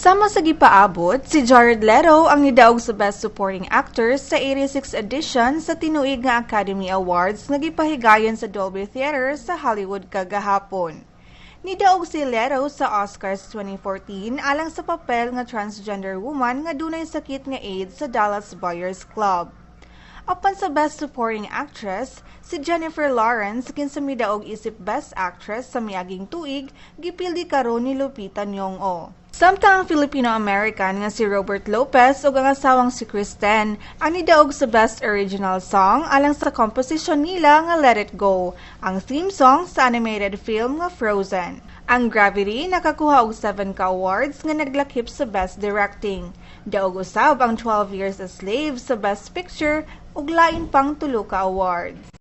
Sama sa gipaabot, si Jared Leto ang nidaog sa Best Supporting Actor sa 86th edition sa tinuig nga Academy Awards nga gipahigayon sa Dolby Theater sa Hollywood kagahapon. Nidaog si Leto sa Oscars 2014 alang sa papel nga transgender woman nga dunay sakit nga AIDS sa Dallas Buyers Club. Apan sa Best Supporting Actress, si Jennifer Lawrence kinsa midaog isip Best Actress sa miaging tuig, gipildi karon ni Lupita Nyong'o. Samtang ang Filipino-American nga si Robert Lopez ug ang asawang si Kristen ang nidaog sa Best Original Song alang sa komposisyon nila nga Let It Go, ang theme song sa animated film nga Frozen. Ang Gravity nakakuha og 7 ka awards nga naglakip sa Best Directing. Daog usab ang 12 Years a Slave sa Best Picture ug lain pang 3 ka awards.